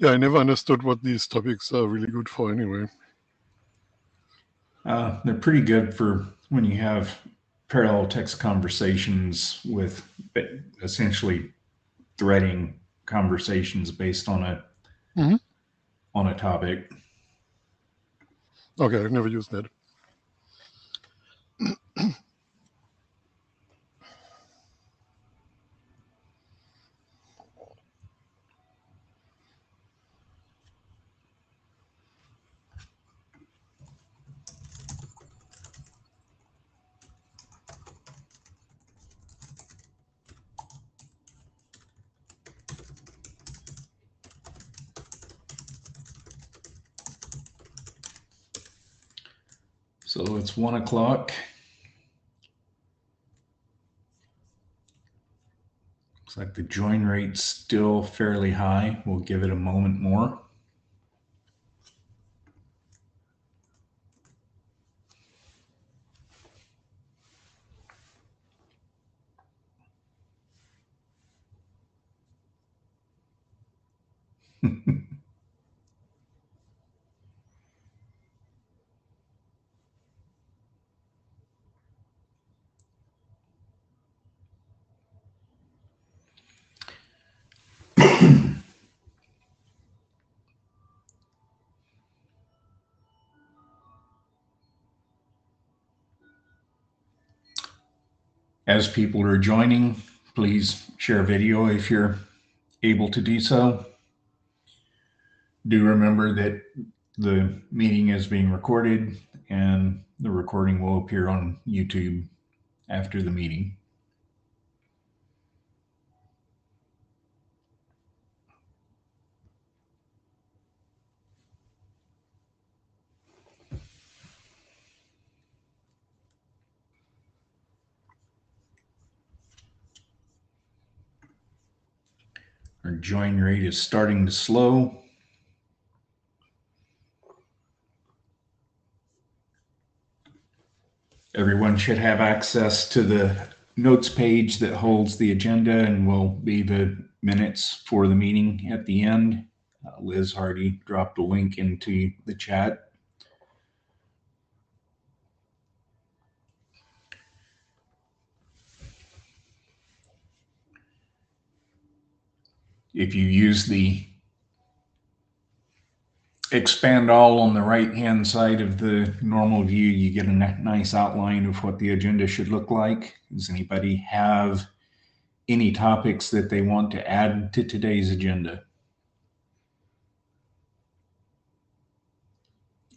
Yeah, I never understood what these topics are really good for anyway. They're pretty good for when you have parallel text conversations with essentially threading conversations based on Hmm. a topic. Okay, I've never used that. So it's 1 o'clock. Looks like the join rate's still fairly high. We'll give it a moment more. As people are joining, please share video if you're able to do so. Do remember that the meeting is being recorded and the recording will appear on YouTube after the meeting. Our join rate is starting to slow. Everyone should have access to the notes page that holds the agenda and will be the minutes for the meeting at the end. Liz Hardy dropped a link into the chat. If you use the expand all on the right hand side of the normal view, you get a nice outline of what the agenda should look like. Does anybody have any topics that they want to add to today's agenda?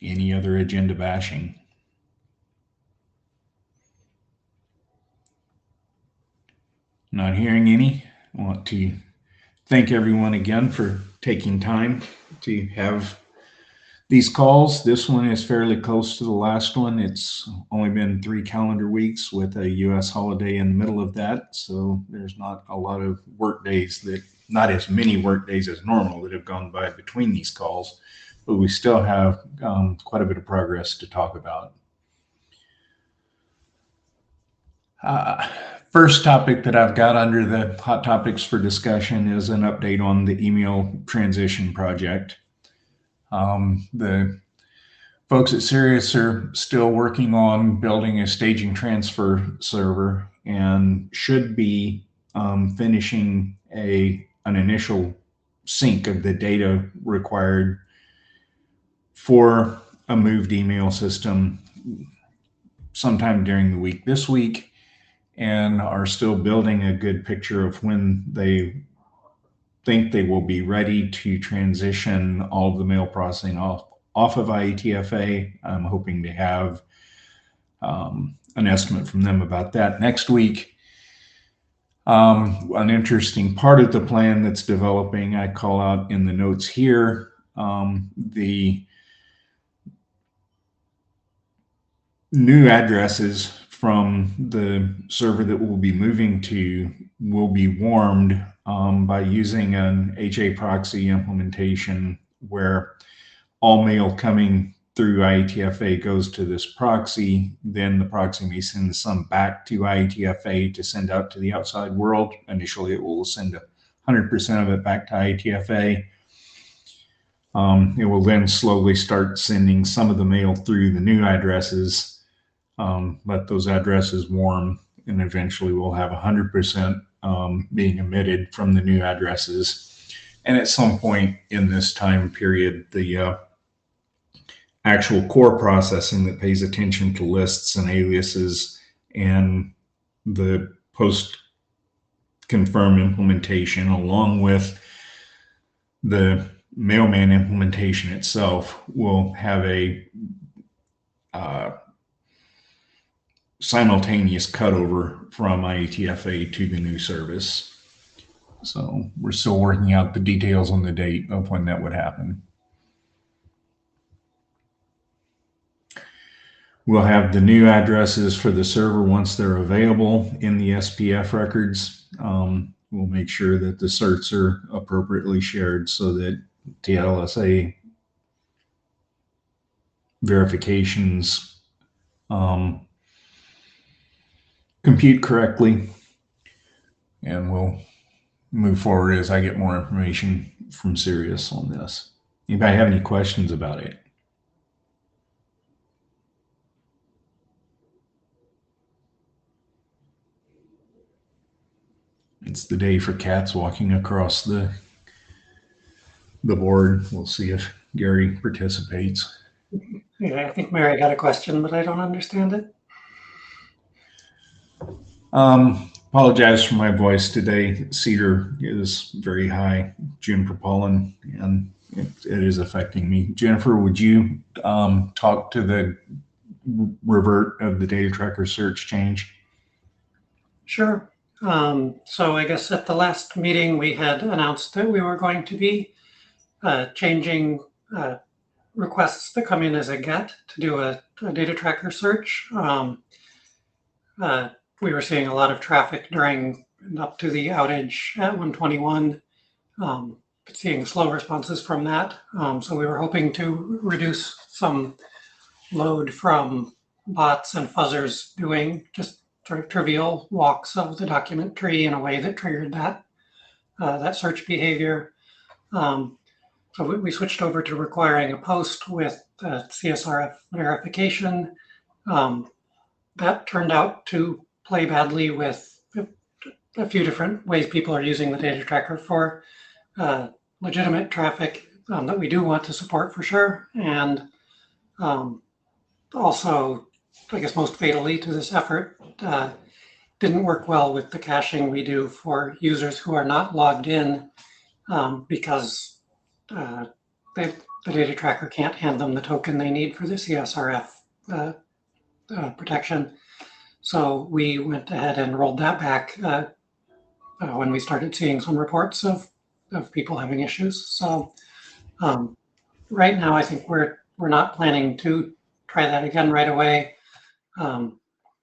Any other agenda bashing? Not hearing any. I want to thank everyone again for taking time to have these calls. This one is fairly close to the last one. It's only been 3 calendar weeks with a US holiday in the middle of that. So there's not a lot of work days not as many work days as normal that have gone by between these calls, but we still have quite a bit of progress to talk about. First topic that I've got under the hot topics for discussion is an update on the email transition project. The folks at Sirius are still working on building a staging transfer server and should be finishing an initial sync of the data required for a moved email system sometime during the week this week, and are still building a good picture of when they think they will be ready to transition all of the mail processing off of IETF. I'm hoping to have an estimate from them about that next week. An interesting part of the plan that's developing, I call out in the notes here, the new addresses from the server that we'll be moving to will be warmed by using an HA proxy implementation where all mail coming through IETF goes to this proxy. Then the proxy may send some back to IETF to send out to the outside world. Initially, it will send 100% of it back to IETF. It will then slowly start sending some of the mail through the new addresses, let those addresses warm, and eventually we'll have 100% being emitted from the new addresses. And at some point in this time period, the actual core processing that pays attention to lists and aliases and the post confirm implementation, along with the mailman implementation itself, will have a simultaneous cutover from IETF to the new service. So we're still working out the details on the date of when that would happen. We'll have the new addresses for the server once they're available in the SPF records. We'll make sure that the certs are appropriately shared so that TLSA verifications compute correctly. And we'll move forward as I get more information from Sirius on this. Anybody have any questions about it? It's the day for cats walking across the board. We'll see if Gary participates. Yeah, I think Mary had a question, but I don't understand it. Apologize for my voice today. Cedar is very high, juniper pollen, and it is affecting me. Jennifer, would you talk to the revert of the data tracker search change? Sure. So I guess at the last meeting, we had announced that we were going to be changing requests that come in as a GET to do a data tracker search. We were seeing a lot of traffic during and up to the outage at 121, seeing slow responses from that. So we were hoping to reduce some load from bots and fuzzers doing just sort of trivial walks of the document tree in a way that triggered that search behavior. So we switched over to requiring a post with CSRF verification. That turned out to play badly with a few different ways people are using the data tracker for legitimate traffic that we do want to support for sure. And also, I guess most fatally to this effort, didn't work well with the caching we do for users who are not logged in because the data tracker can't hand them the token they need for the CSRF protection. So we went ahead and rolled that back when we started seeing some reports of people having issues. So right now, I think we're not planning to try that again right away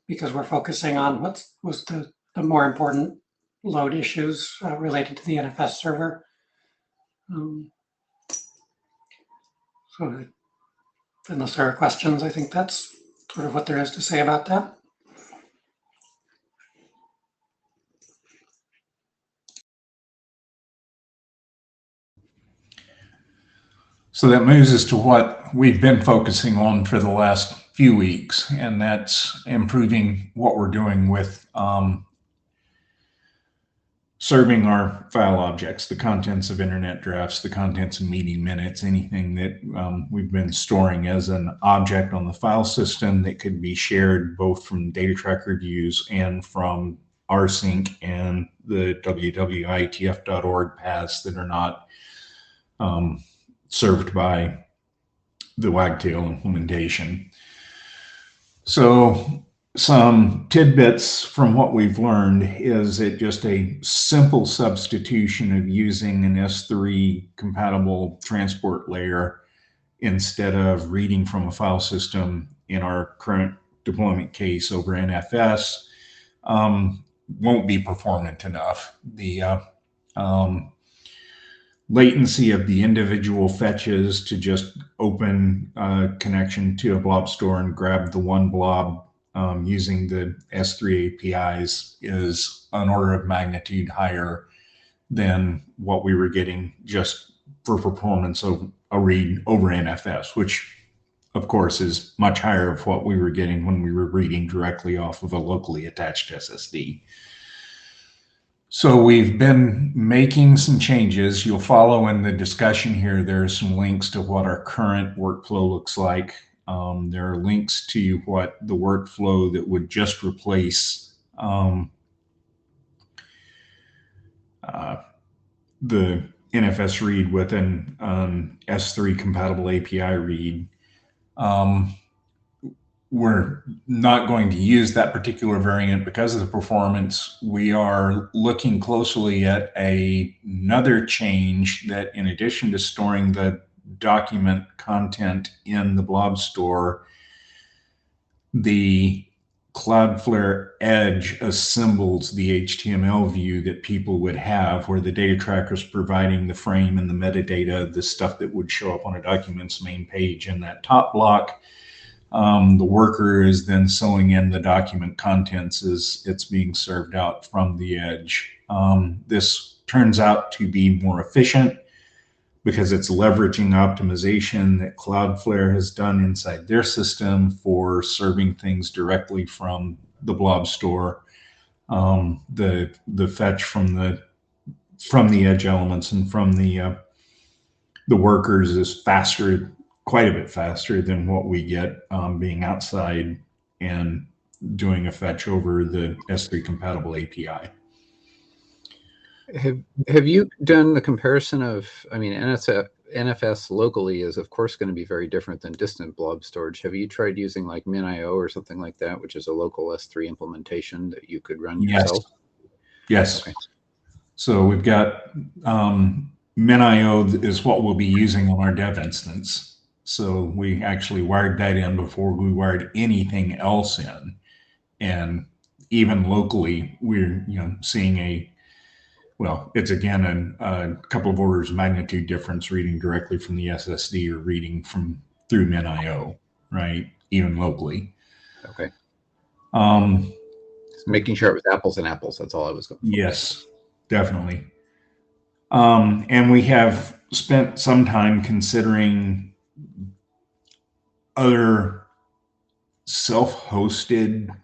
because we're focusing on what was the more important load issues related to the NFS server. So unless there are questions, I think that's sort of what there is to say about that. So that moves us to what we've been focusing on for the last few weeks, and that's improving what we're doing with serving our file objects, the contents of internet drafts, the contents of meeting minutes, anything that we've been storing as an object on the file system that could be shared both from data tracker views and from rsync and the www.ietf.org paths that are not served by the Wagtail implementation. So some tidbits from what we've learned is that just a simple substitution of using an S3 compatible transport layer instead of reading from a file system in our current deployment case over NFS won't be performant enough. The latency of the individual fetches to just open a connection to a blob store and grab the one blob using the S3 APIs is an order of magnitude higher than what we were getting just for performance a read over NFS, which of course is much higher of what we were getting when we were reading directly off of a locally attached SSD. So we've been making some changes. You'll follow in the discussion here. There are some links to what our current workflow looks like. There are links to what the workflow that would just replace the NFS read with an S3 compatible API read. We're not going to use that particular variant because of the performance. We are looking closely at another change that, in addition to storing the document content in the blob store, the Cloudflare Edge assembles the HTML view that people would have, where the data tracker is providing the frame and the metadata, the stuff that would show up on a document's main page in that top block. The worker is then sewing in the document contents as it's being served out from the edge. This turns out to be more efficient because it's leveraging optimization that Cloudflare has done inside their system for serving things directly from the blob store. The fetch from the edge elements and from the workers is faster, quite a bit faster than what we get being outside and doing a fetch over the S3 compatible API. Have you done the comparison of, I mean, NFS locally is of course going to be very different than distant blob storage. Have you tried using like MinIO or something like that, which is a local S3 implementation that you could run yourself? Yes. Okay. So we've got MinIO is what we'll be using on our dev instance. So we actually wired that in before we wired anything else in. And even locally, we're seeing it's again a couple of orders of magnitude difference reading directly from the SSD or reading through MinIO, right? Even locally. Okay. Making sure it was apples and apples. That's all I was going for. Yes, definitely. And we have spent some time considering other self-hosted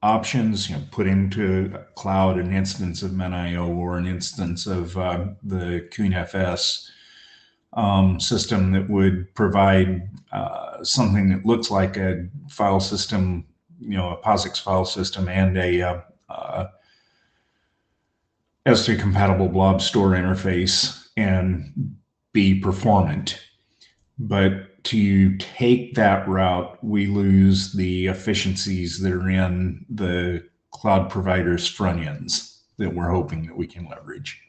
options, put into cloud an instance of MinIO or an instance of the QueenFS system that would provide something that looks like a file system, a POSIX file system and a S3 compatible blob store interface and be performant. But to take that route, we lose the efficiencies that are in the cloud providers' front ends that we're hoping that we can leverage.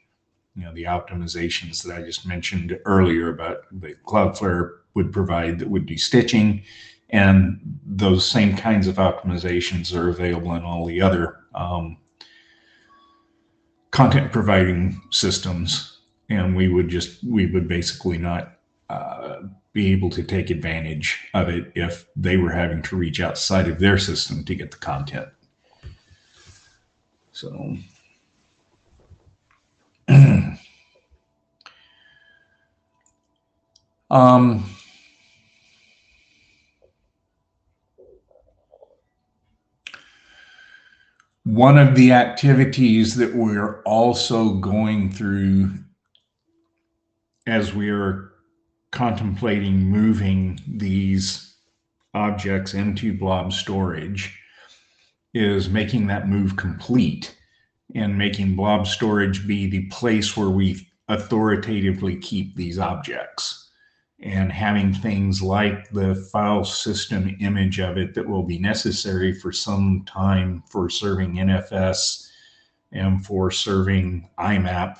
The optimizations that I just mentioned earlier about the Cloudflare would provide that would do stitching, and those same kinds of optimizations are available in all the other content providing systems, and we would basically not be able to take advantage of it if they were having to reach outside of their system to get the content. So one of the activities that we're also going through as we are contemplating moving these objects into blob storage is making that move complete and making blob storage be the place where we authoritatively keep these objects, and having things like the file system image of it that will be necessary for some time for serving NFS and for serving IMAP,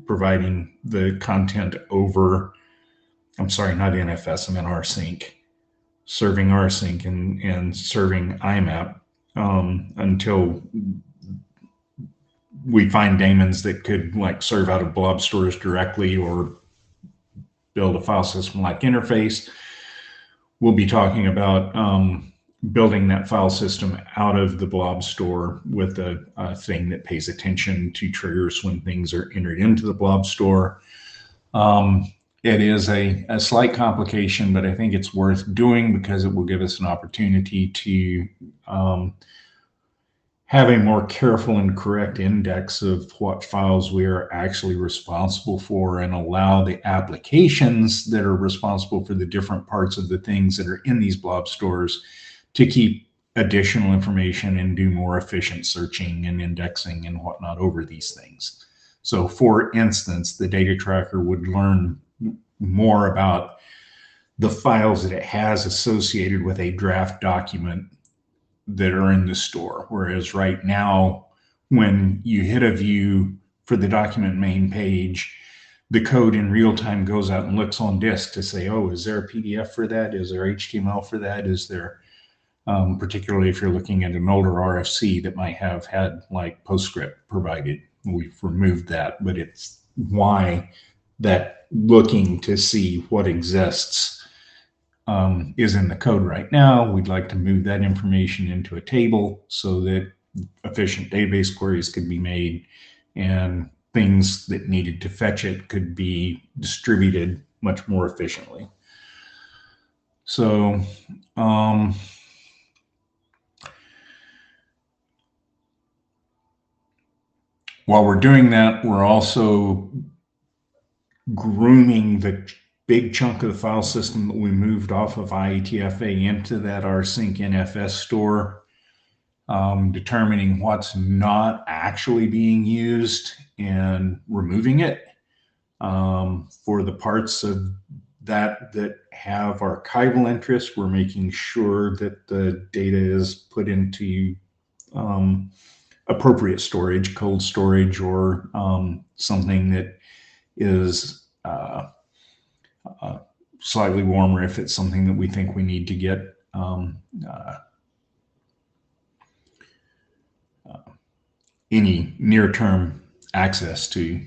providing the content over, I'm sorry, not NFS, I meant rsync, serving rsync and serving IMAP until we find daemons that could serve out of blob stores directly or build a file system like interface. We'll be talking about building that file system out of the blob store with a thing that pays attention to triggers when things are entered into the blob store. it is a slight complication, but I think it's worth doing because it will give us an opportunity to have a more careful and correct index of what files we are actually responsible for, and allow the applications that are responsible for the different parts of the things that are in these blob stores to keep additional information and do more efficient searching and indexing and whatnot over these things. So for instance, the data tracker would learn more about the files that it has associated with a draft document that are in the store. Whereas right now, when you hit a view for the document main page, the code in real time goes out and looks on disk to say, oh, is there a PDF for that? Is there HTML for that? Is there, particularly if you're looking at an older RFC that might have had like PostScript provided. We've removed that, but it's why that looking to see what exists is in the code right now. We'd like to move that information into a table so that efficient database queries could be made and things that needed to fetch it could be distributed much more efficiently. So while we're doing that, we're also grooming the big chunk of the file system that we moved off of IETF into that rsync NFS store, determining what's not actually being used and removing it. For the parts of that have archival interest, we're making sure that the data is put into appropriate storage, cold storage, or something that is slightly warmer if it's something that we think we need to get any near-term access to.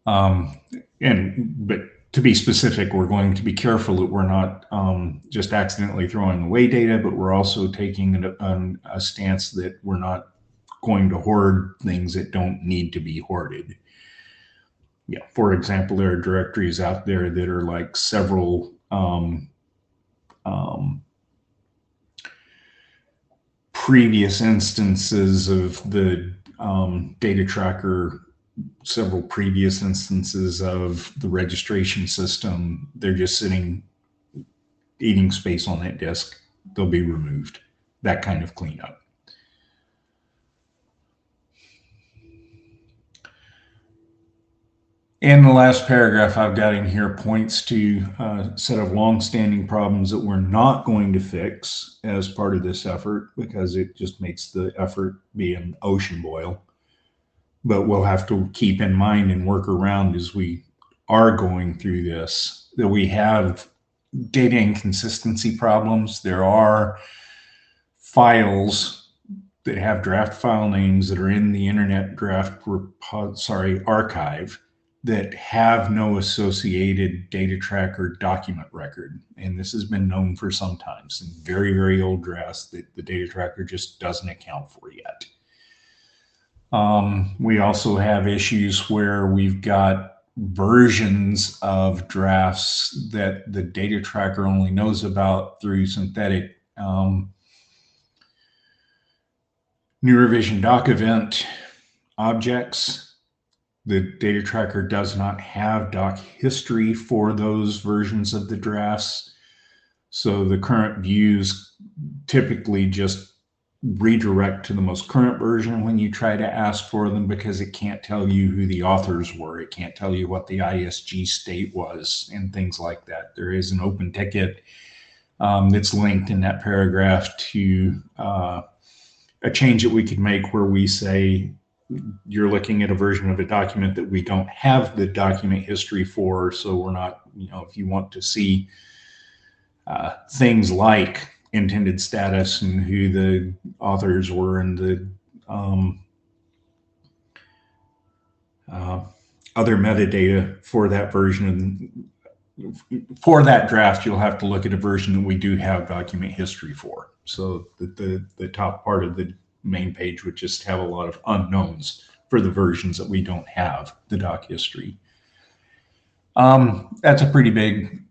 But to be specific, we're going to be careful that we're not just accidentally throwing away data, but we're also taking a stance that we're not going to hoard things that don't need to be hoarded. Yeah, for example, there are directories out there that are like several previous instances of the data tracker, several previous instances of the registration system. They're just sitting, eating space on that disk. They'll be removed. That kind of cleanup. And the last paragraph I've got in here points to a set of long-standing problems that we're not going to fix as part of this effort because it just makes the effort be an ocean boil. But we'll have to keep in mind and work around as we are going through this, that we have data inconsistency problems. There are files that have draft file names that are in the Internet Draft Archive that have no associated data tracker document record. And this has been known for some time. Some very, very old drafts that the data tracker just doesn't account for yet. We also have issues where we've got versions of drafts that the data tracker only knows about through synthetic new revision doc event objects. The data tracker does not have doc history for those versions of the drafts. So the current views typically just redirect to the most current version when you try to ask for them because it can't tell you who the authors were. It can't tell you what the ISG state was and things like that. There is an open ticket that's linked in that paragraph to a change that we could make where we say, you're looking at a version of a document that we don't have the document history for. So we're not, if you want to see things like intended status and who the authors were and the other metadata for that version, for that draft, you'll have to look at a version that we do have document history for. So the top part of the main page would just have a lot of unknowns for the versions that we don't have the doc history. That's a pretty big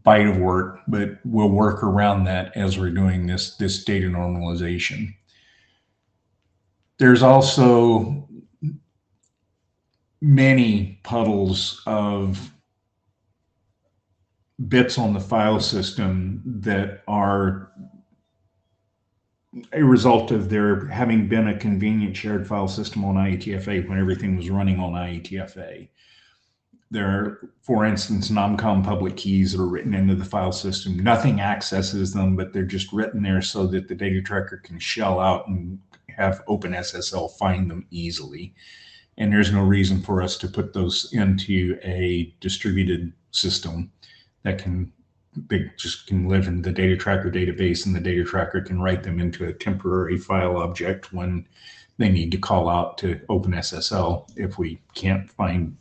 bite of work, but we'll work around that as we're doing this data normalization. There's also many puddles of bits on the file system that are a result of there having been a convenient shared file system on IETFA when everything was running on IETFA. There are, for instance, non-com public keys that are written into the file system. Nothing accesses them, but they're just written there so that the data tracker can shell out and have OpenSSL find them easily. And there's no reason for us to put those into a distributed system that they just can live in the data tracker database, and the data tracker can write them into a temporary file object when they need to call out to OpenSSL if we can't find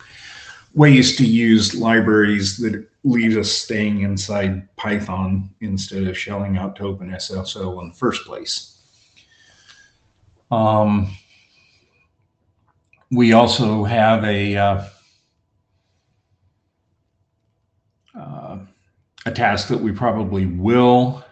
ways to use libraries that leave us staying inside Python instead of shelling out to OpenSSL in the first place. We also have a task that we probably will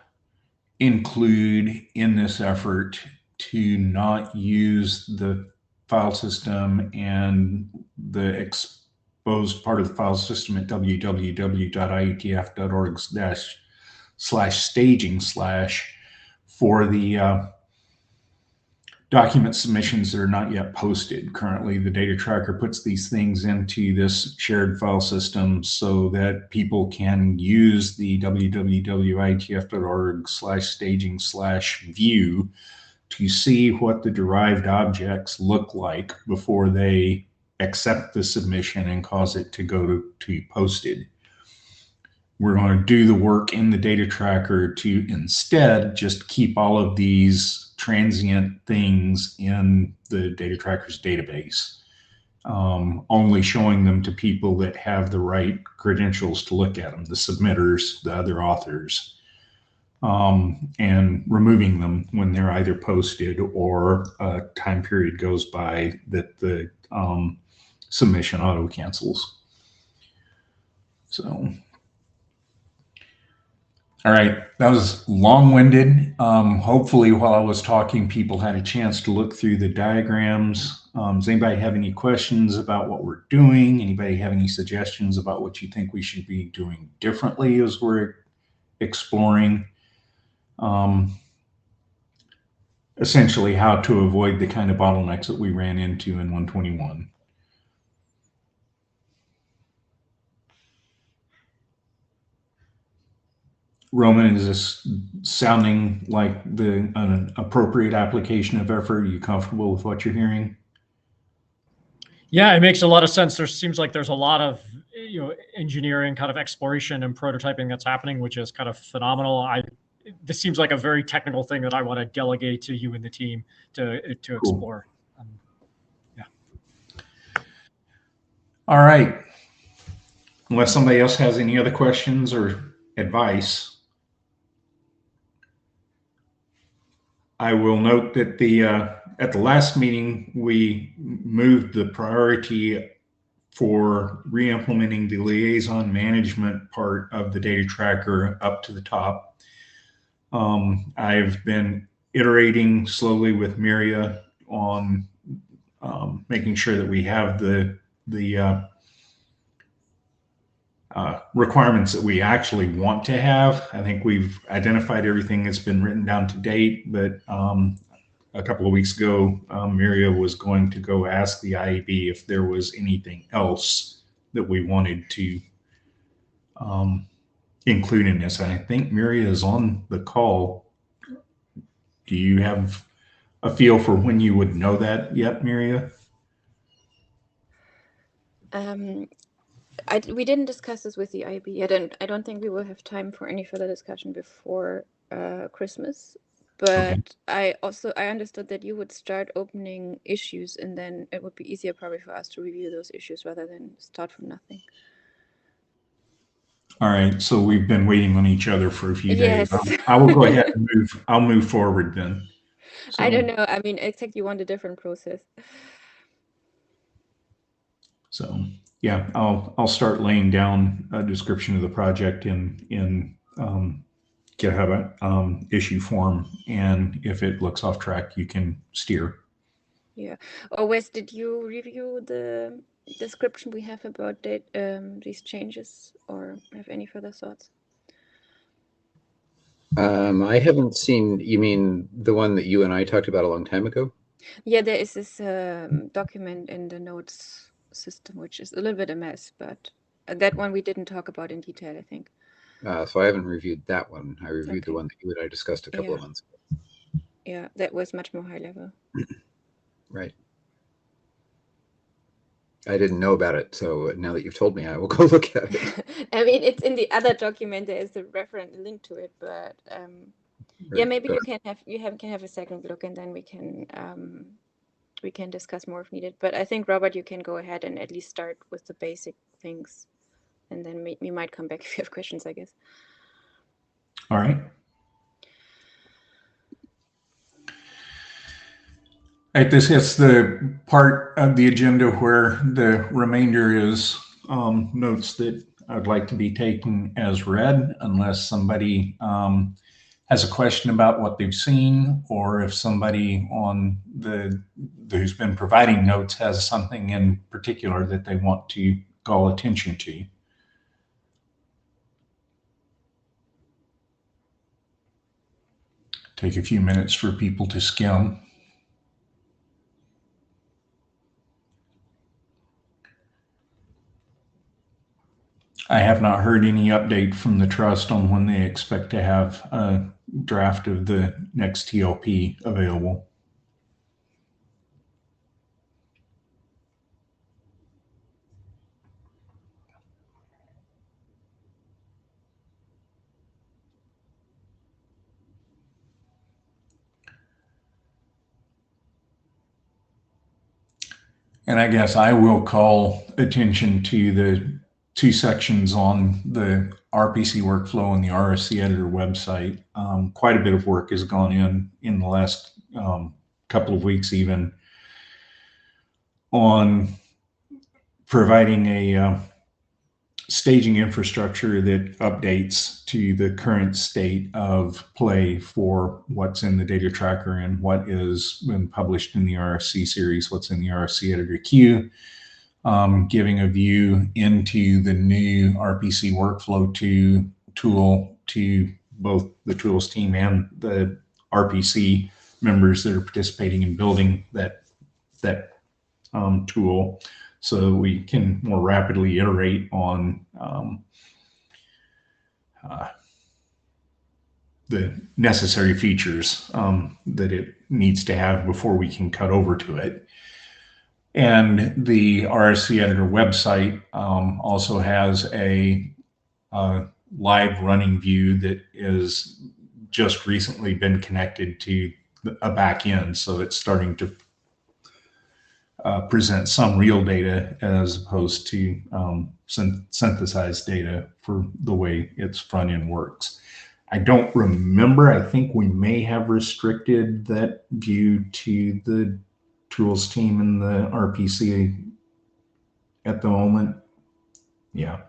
include in this effort to not use the file system and the exposed part of the file system at www.ietf.org/staging/ for the document submissions that are not yet posted. Currently, the data tracker puts these things into this shared file system so that people can use the www.ietf.org/staging/view to see what the derived objects look like before they accept the submission and cause it to go to be posted. We're going to do the work in the data tracker to instead just keep all of these transient things in the data tracker's database, only showing them to people that have the right credentials to look at them, the submitters, the other authors, and removing them when they're either posted or a time period goes by that the submission auto cancels. So, all right, that was long-winded. Hopefully while I was talking, people had a chance to look through the diagrams. Does anybody have any questions about what we're doing? Anybody have any suggestions about what you think we should be doing differently as we're exploring essentially how to avoid the kind of bottlenecks that we ran into in 121? Roman, is this sounding like an appropriate application of effort? Are you comfortable with what you're hearing? Yeah, it makes a lot of sense. There seems like there's a lot of engineering kind of exploration and prototyping that's happening, which is kind of phenomenal. This seems like a very technical thing that I want to delegate to you and the team to explore. Yeah. All right. Unless somebody else has any other questions or advice, I will note that at the last meeting, we moved the priority for re-implementing the liaison management part of the data tracker up to the top. I've been iterating slowly with Miria on making sure that we have the requirements that we actually want to have. I think we've identified everything that's been written down to date, but a couple of weeks ago, Miria was going to go ask the IAB if there was anything else that we wanted to include in this. And I think Miria is on the call. Do you have a feel for when you would know that yet, Miria? We didn't discuss this with the IAB. I don't think we will have time for any further discussion before Christmas. But okay. I understood that you would start opening issues, and then it would be easier probably for us to review those issues rather than start from nothing. All right, so we've been waiting on each other for a few days. I will go ahead and I'll move forward then. So, I don't know. I mean, I think you want a different process. So Yeah, I'll start laying down a description of the project in GitHub issue form, and if it looks off track, you can steer. Yeah. Or Wes, did you review the description we have about these changes, or have any further thoughts? I haven't seen, you mean the one that you and I talked about a long time ago? Yeah, there is this document in the notes system, which is a little bit a mess, but that one we didn't talk about in detail, I think. So I haven't reviewed that one. I reviewed the Okay. one that you and I discussed a couple Yeah. of months ago. Yeah, that was much more high level. Right. I didn't know about it, so now that you've told me, I will go look at it. I mean, it's in the other document. There is a reference link to it, but yeah, Right. maybe But you can have a second look, and then we can discuss more if needed. But I think, Robert, you can go ahead and at least start with the basic things, and then we might come back if you have questions, I guess. All right. All right, this hits the part of the agenda where the remainder is notes that I'd like to be taken as read, unless somebody has a question about what they've seen, or if somebody on who's been providing notes has something in particular that they want to call attention to. Take a few minutes for people to skim. I have not heard any update from the trust on when they expect to have a draft of the next TLP available. And I guess I will call attention to the two sections on the RPC workflow and the RSC editor website. Quite a bit of work has gone in the last couple of weeks even on providing a staging infrastructure that updates to the current state of play for what's in the data tracker and what is been published in the RFC series, what's in the RFC editor queue, giving a view into the new RPC workflow tool to both the tools team and the RPC members that are participating in building that tool, so we can more rapidly iterate on the necessary features that it needs to have before we can cut over to it. And the RSC editor website also has a live running view that is just recently been connected to a back end, so it's starting to present some real data as opposed to synthesized data for the way its front end works. I don't remember. I think we may have restricted that view to the tools team and the RPC at the moment. Yeah,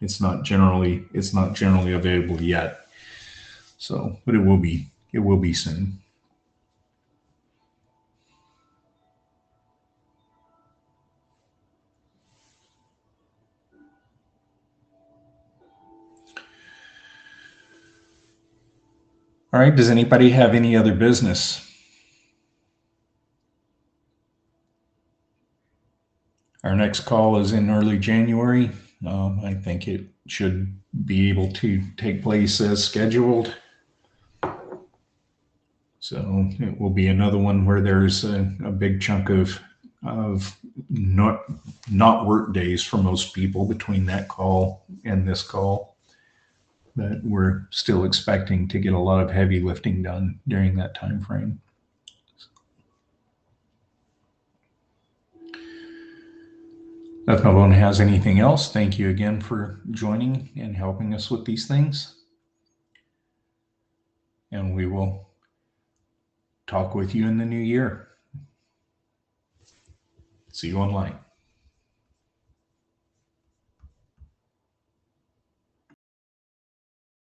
it's not generally available yet. So, but it will be soon. All right, does anybody have any other business? Our next call is in early January. I think it should be able to take place as scheduled. So it will be another one where there's a big chunk of not work days for most people between that call and this call. But we're still expecting to get a lot of heavy lifting done during that time frame. If no one has anything else, thank you again for joining and helping us with these things. And we will talk with you in the new year. See you online.